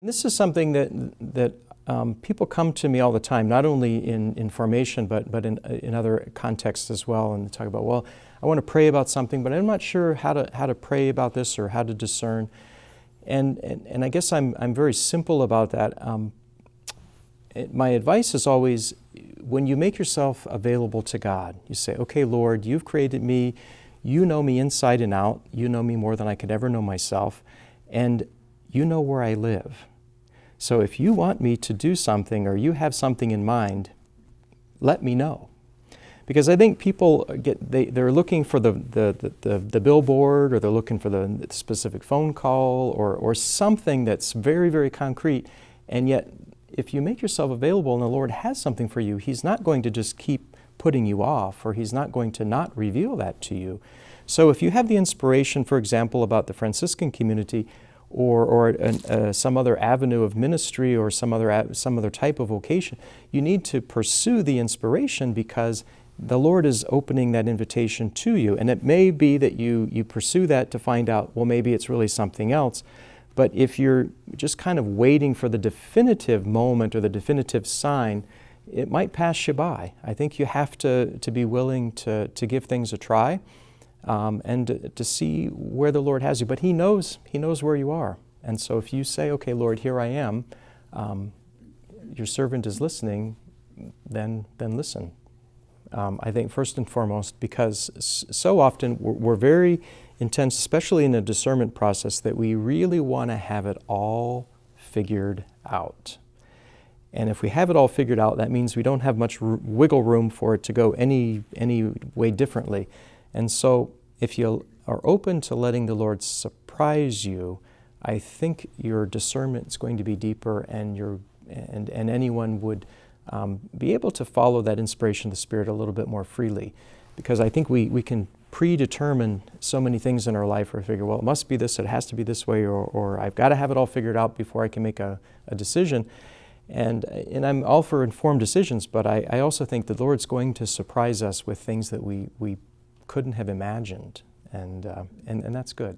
This is something that people come to me all the time, not only in formation, but in other contexts as well, and they talk about, well, I want to pray about something, but I'm not sure how to pray about this or how to discern. And I guess I'm very simple about that. My advice is always, when you make yourself available to God, you say, okay, Lord, you've created me, you know me inside and out, you know me more than I could ever know myself, and you know where I live. So if you want me to do something or you have something in mind, let me know. Because I think people they're looking for the billboard, or they're looking for the specific phone call or something that's very, very concrete. And yet, if you make yourself available and the Lord has something for you, He's not going to just keep putting you off, or He's not going to not reveal that to you. So if you have the inspiration, for example, about the Franciscan community, or some other avenue of ministry, or some other type of vocation, you need to pursue the inspiration, because the Lord is opening that invitation to you. And it may be that you pursue that to find out, well, maybe it's really something else. But if you're just kind of waiting for the definitive moment or the definitive sign, it might pass you by. I think you have to be willing to give things a try, and to see where the Lord has you. But He knows where you are. And so if you say, okay, Lord, here I am, your servant is listening, then listen. I think first and foremost, because so often we're very intense, especially in a discernment process, that we really want to have it all figured out. And if we have it all figured out, that means we don't have much wiggle room for it to go any way differently. And so if you are open to letting the Lord surprise you, I think your discernment is going to be deeper, and anyone would be able to follow that inspiration of the Spirit a little bit more freely. Because I think we can predetermine so many things in our life, or figure, well, it must be this, it has to be this way, or I've got to have it all figured out before I can make a decision. And I'm all for informed decisions, but I also think the Lord's going to surprise us with things that we couldn't have imagined, and that's good.